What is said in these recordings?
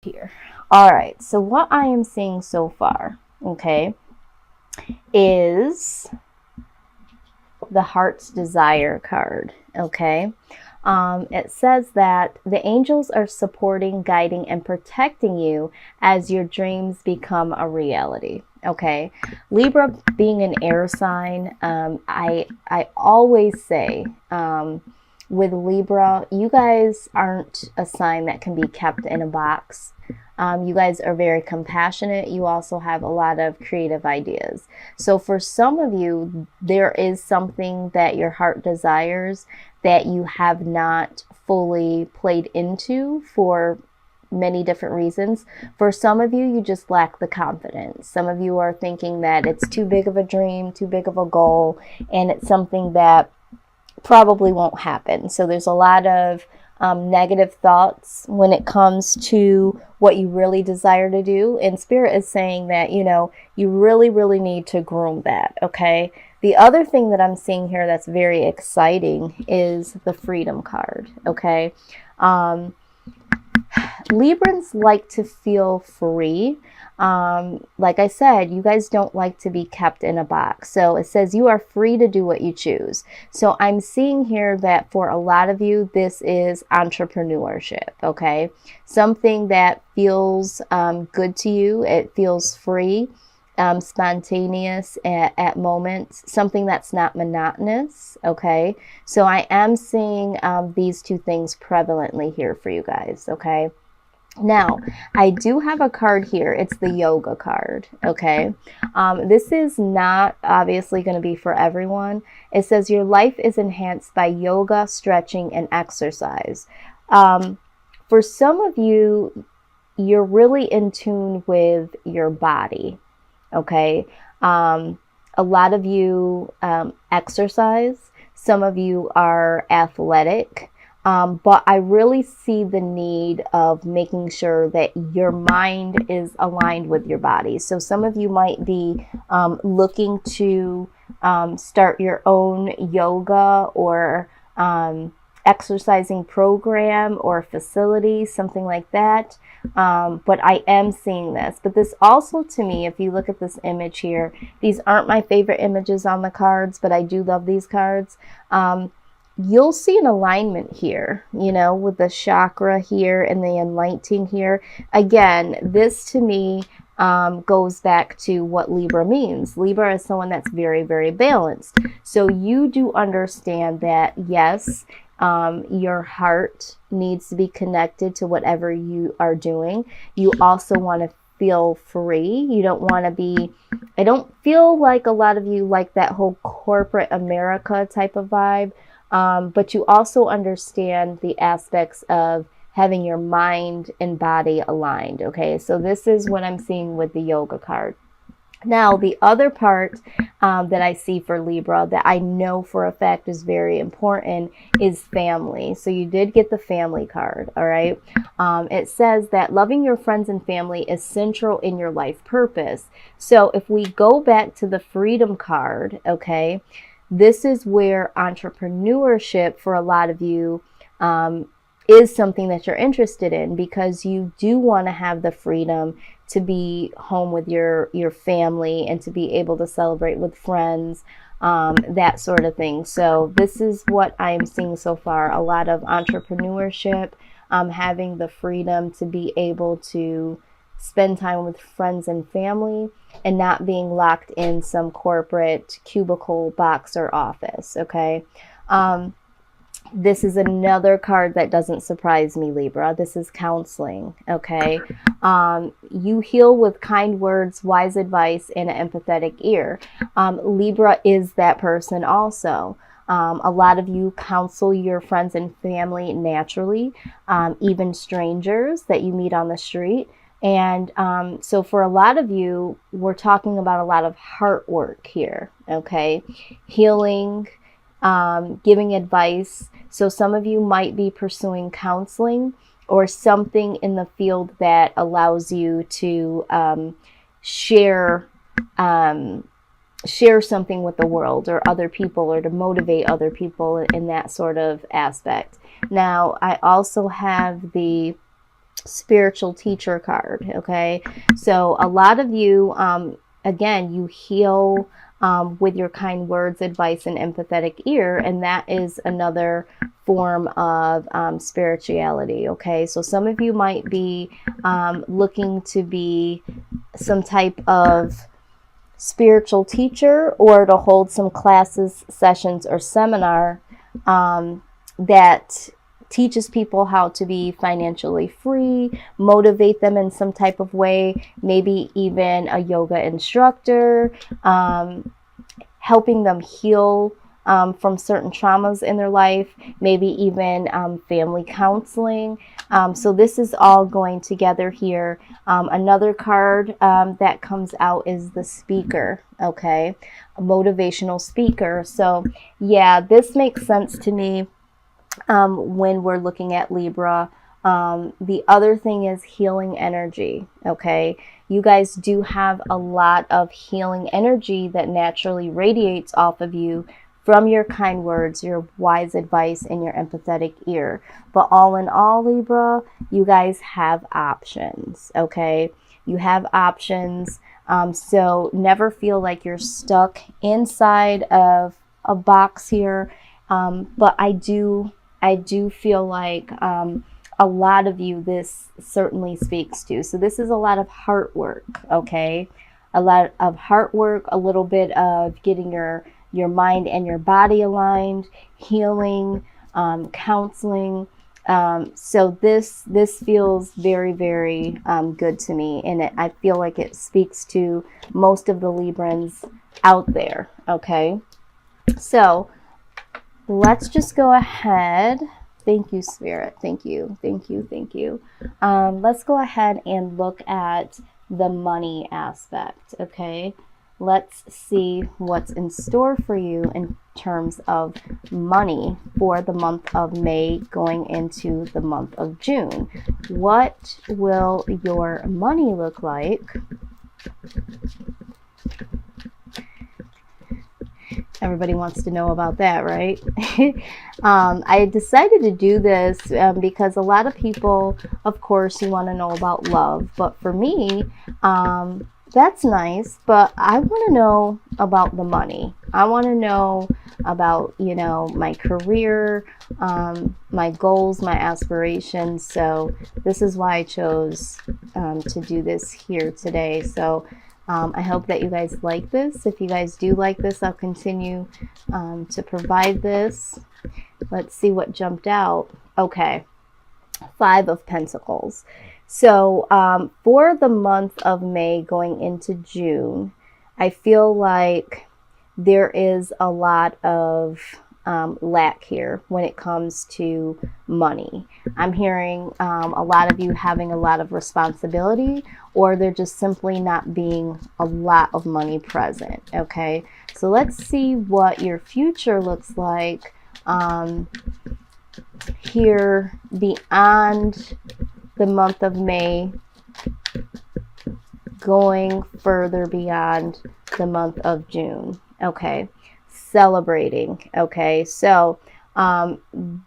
Here. All right, so what I am seeing so far, okay, is the Heart's Desire card, okay? It says that the angels are supporting, guiding, and protecting you as your dreams become a reality. Okay, Libra being an air sign, I always say with Libra, you guys aren't a sign that can be kept in a box. You guys are very compassionate. You also have a lot of creative ideas. So for some of you, there is something that your heart desires that you have not fully played into for many different reasons. For some of you, you just lack the confidence. Some of you are thinking that it's too big of a dream, too big of a goal, and it's something that probably won't happen. So there's a lot of negative thoughts when it comes to what you really desire to do. And Spirit is saying that, you really, really need to groom that, okay? The other thing that I'm seeing here that's very exciting is the Freedom card, okay? Librans like to feel free. Like I said, you guys don't like to be kept in a box. So it says you are free to do what you choose. So I'm seeing here that for a lot of you, this is entrepreneurship, okay? Something that feels good to you. It feels free. Spontaneous at moments, something that's not monotonous, okay? So I am seeing these two things prevalently here for you guys, okay? Now, I do have a card here. It's the yoga card, okay? This is not obviously going to be for everyone. It says your life is enhanced by yoga, stretching, and exercise. For some of you, you're really in tune with your body, okay? A lot of you exercise. Some of you are athletic. But I really see the need of making sure that your mind is aligned with your body. So some of you might be looking to start your own yoga or exercising program or facility, something like that. But I am seeing this. But this also, to me, if you look at this image here, these aren't my favorite images on the cards, but I do love these cards. You'll see an alignment here, with the chakra here and the enlightening here. Again, this to me goes back to what Libra means. Libra is someone that's very, very balanced. So you do understand that, yes, your heart needs to be connected to whatever you are doing. You also want to feel free. You don't want to be, I don't feel like a lot of you like that whole corporate America type of vibe. But you also understand the aspects of having your mind and body aligned, okay? So this is what I'm seeing with the yoga card. Now, the other part that I see for Libra that I know for a fact is very important is family. So you did get the family card, all right? It says that loving your friends and family is central in your life purpose. So if we go back to the Freedom card, okay, this is where entrepreneurship for a lot of you is something that you're interested in, because you do want to have the freedom to be home with your family and to be able to celebrate with friends, that sort of thing. So this is what I am seeing so far. A lot of entrepreneurship, having the freedom to be able to spend time with friends and family and not being locked in some corporate cubicle box or office, okay? This is another card that doesn't surprise me, Libra. This is counseling, okay? You heal with kind words, wise advice, and an empathetic ear. Libra is that person also. A lot of you counsel your friends and family naturally, even strangers that you meet on the street. And so for a lot of you, we're talking about a lot of heart work here, okay? Healing, giving advice. So some of you might be pursuing counseling or something in the field that allows you to share something with the world or other people, or to motivate other people in that sort of aspect. Now, I also have the spiritual teacher card. Okay, so a lot of you, again, you heal with your kind words, advice, and empathetic ear, and that is another form of spirituality. Okay, so some of you might be looking to be some type of spiritual teacher, or to hold some classes, sessions, or seminar that teaches people how to be financially free, motivate them in some type of way, maybe even a yoga instructor, helping them heal from certain traumas in their life, maybe even family counseling. So this is all going together here. Another card that comes out is the speaker, okay? A motivational speaker. So yeah, this makes sense to me when we're looking at Libra. The other thing is healing energy, okay? You guys do have a lot of healing energy that naturally radiates off of you from your kind words, your wise advice, and your empathetic ear. But all in all, Libra, you guys have options, okay? You have options. So never feel like you're stuck inside of a box here. But I do feel like a lot of you this certainly speaks to. So this is a lot of heart work, okay? A lot of heart work, a little bit of getting your mind and your body aligned, healing, counseling. So this feels very, very good to me, and I feel like it speaks to most of the Librans out there, okay? So let's just go ahead. Thank you, Spirit. Thank you. Thank you. Thank you. Let's go ahead and look at the money aspect, okay? Let's see what's in store for you in terms of money for the month of May going into the month of June. What will your money look like? Everybody wants to know about that, right? I decided to do this because a lot of people, of course, you want to know about love. But for me, that's nice, but I want to know about the money. I want to know about, my career, my goals, my aspirations. So this is why I chose to do this here today. So I hope that you guys like this. If you guys do like this, I'll continue to provide this. Let's see what jumped out. Okay, 5 of Pentacles. So for the month of May going into June, I feel like there is a lot of lack here when it comes to money. I'm hearing a lot of you having a lot of responsibility, or there just simply not being a lot of money present, okay? So let's see what your future looks like here beyond the month of May, going further beyond the month of June. Okay, celebrating. Okay, so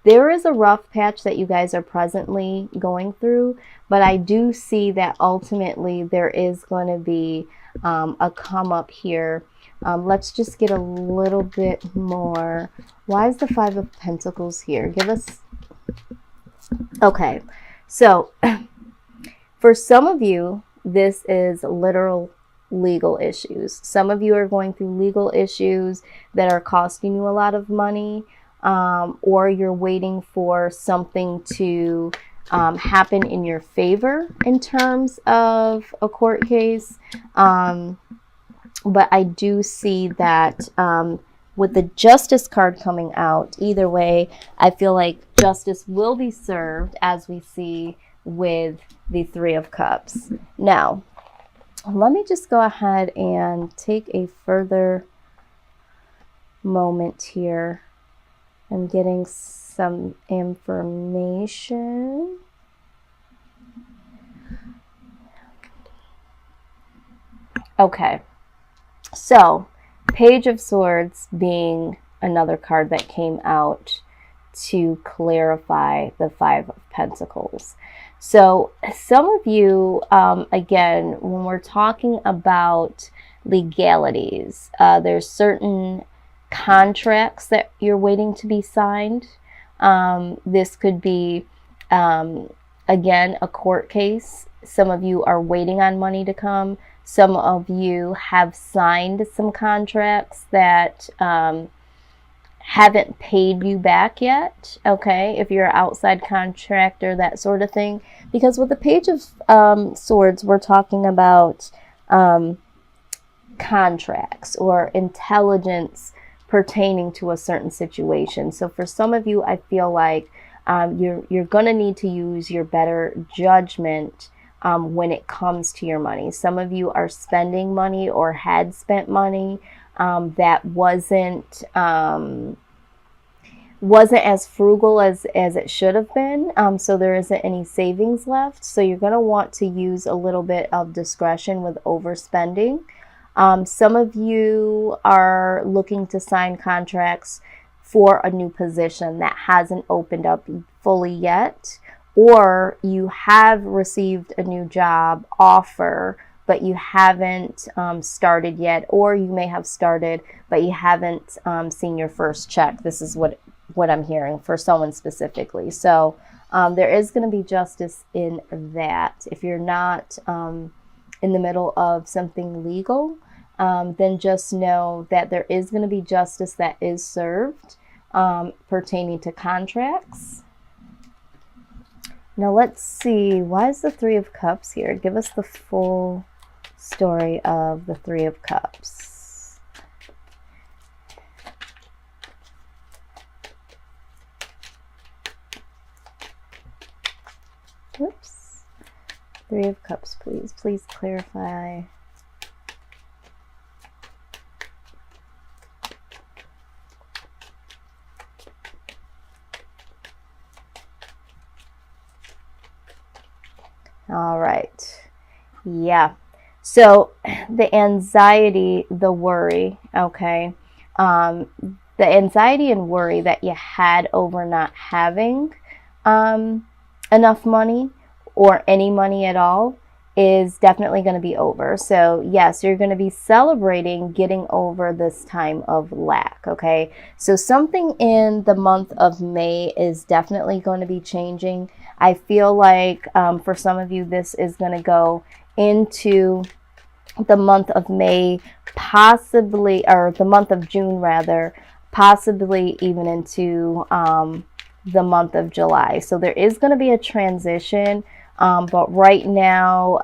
there is a rough patch that you guys are presently going through, but I do see that ultimately there is going to be a come up here. Let's just get a little bit more. Why is the 5 of Pentacles here? Give us... Okay, so for some of you, this is literal legal issues. Some of you are going through legal issues that are costing you a lot of money, or you're waiting for something to happen in your favor in terms of a court case. But I do see that with the Justice card coming out, either way, I feel like justice will be served, as we see with the 3 of Cups. Now, let me just go ahead and take a further moment here. I'm getting some information. Okay, so Page of Swords being another card that came out. to clarify the Five of Pentacles. So some of you, again, when we're talking about legalities, there's certain contracts that you're waiting to be signed. This could be, again, a court case. Some of you are waiting on money to come. Some of you have signed some contracts that haven't paid you back yet, okay, if you're an outside contractor, that sort of thing. Because with the Page of Swords, we're talking about contracts or intelligence pertaining to a certain situation. So for some of you, I feel like you're going to need to use your better judgment when it comes to your money. Some of you are spending money or had spent money that wasn't as frugal as it should have been. So there isn't any savings left. So you're going to want to use a little bit of discretion with overspending. Some of you are looking to sign contracts for a new position that hasn't opened up fully yet, or you have received a new job offer, but you haven't started yet, or you may have started, but you haven't seen your first check. This is what I'm hearing for someone specifically. So there is going to be justice in that. If you're not in the middle of something legal, then just know that there is going to be justice that is served pertaining to contracts. Now let's see, why is the Three of Cups here? Give us the full story of the Three of Cups. Whoops. Three of Cups, please. Please clarify. All right. Yeah. So the anxiety, the worry, okay. The anxiety and worry that you had over not having enough money or any money at all is definitely going to be over. So yes, you're going to be celebrating getting over this time of lack, okay? So something in the month of May is definitely going to be changing. I feel like for some of you, this is going to go into the month of May, possibly, or the month of June rather, possibly even into the month of July. So there is going to be a transition, but right now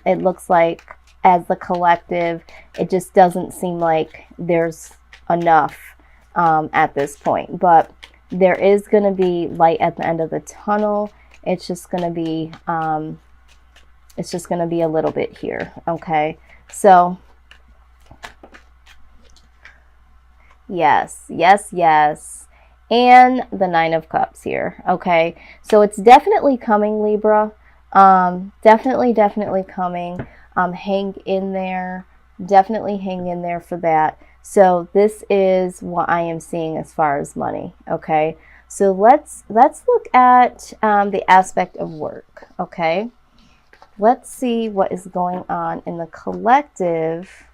it looks like as the collective, it just doesn't seem like there's enough at this point. But there is going to be light at the end of the tunnel. It's just going to be a little bit here, okay? So yes, yes, yes. And the Nine of Cups here, okay? So it's definitely coming, Libra. Definitely coming. Hang in there. Definitely hang in there for that. So this is what I am seeing as far as money, okay? So let's look at the aspect of work, okay? Let's see what is going on in the collective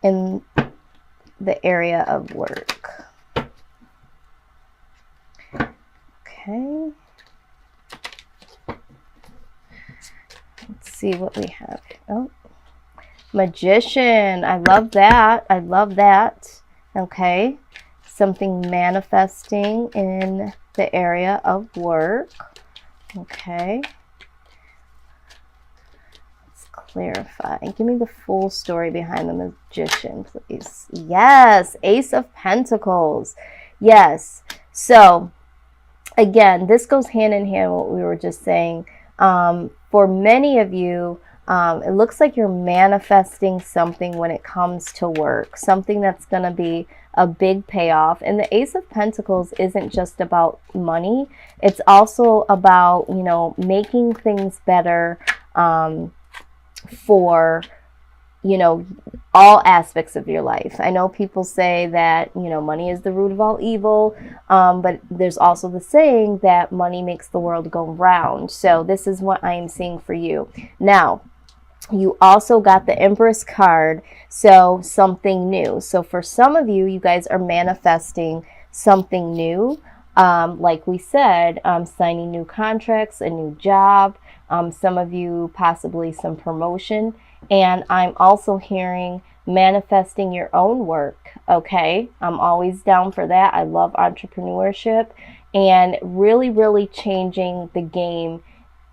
in the area of work. Okay. Let's see what we have. Oh, Magician. I love that. I love that. Okay. Something manifesting in the area of work. Okay. Let's clarify. Give me the full story behind the Magician, please. Yes. Ace of Pentacles. Yes. So, again, this goes hand in hand with what we were just saying. For many of you, it looks like you're manifesting something when it comes to work, something that's going to be a big payoff. And the Ace of Pentacles isn't just about money. It's also about, making things better for you know, all aspects of your life. I know people say that, you know, money is the root of all evil, but there's also the saying that money makes the world go round. So this is what I am seeing for you. Now, you also got the Empress card, so something new. So for some of you, you guys are manifesting something new. Like we said, signing new contracts, a new job, some of you possibly some promotion. And I'm also hearing manifesting your own work. Okay, I'm always down for that. I love entrepreneurship and really, really changing the game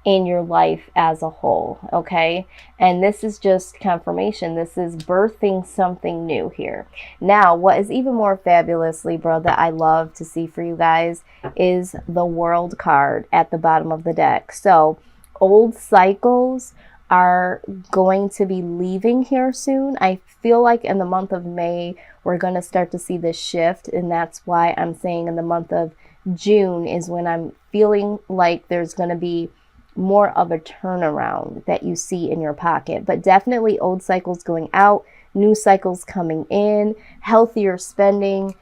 in your life as a whole. Okay, and this is just confirmation. This is birthing something new here. Now, what is even more fabulous, Libra, that I love to see for you guys is the World card at the bottom of the deck. So old cycles are going to be leaving here soon. I feel like in the month of May, we're going to start to see this shift. And that's why I'm saying in the month of June is when I'm feeling like there's going to be more of a turnaround that you see in your pocket. But definitely old cycles going out, new cycles coming in, healthier spending,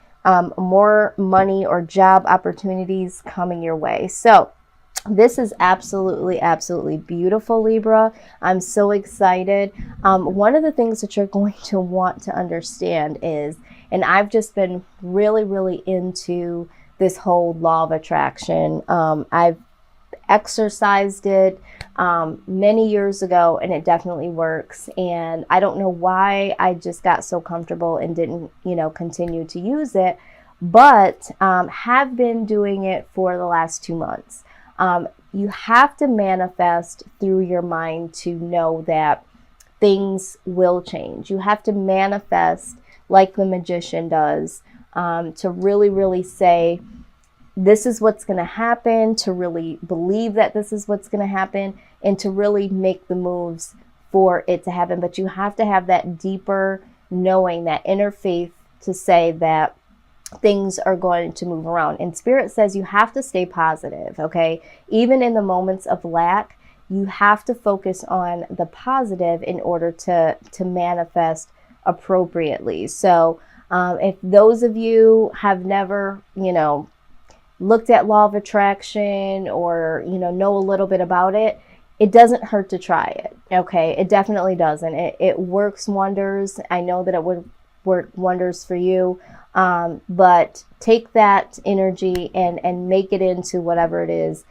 more money or job opportunities coming your way. So this is absolutely, absolutely beautiful, Libra. I'm so excited. One of the things that you're going to want to understand is, and I've just been really, really into this whole law of attraction. I've exercised it many years ago, and it definitely works. And I don't know why I just got so comfortable and didn't, you know, continue to use it, but have been doing it for the last 2 months. You have to manifest through your mind to know that things will change. You have to manifest like the magician does, to really, really say, this is what's going to happen, to really believe that this is what's going to happen, and to really make the moves for it to happen. But you have to have that deeper knowing, that inner faith to say that things are going to move around. And Spirit says you have to stay positive, okay? Even in the moments of lack, you have to focus on the positive in order to manifest appropriately. So if those of you have never, you know, looked at law of attraction or, you know a little bit about it, it doesn't hurt to try it. Okay, it definitely doesn't. It works wonders. I know that it would work wonders for you. But take that energy and make it into whatever it is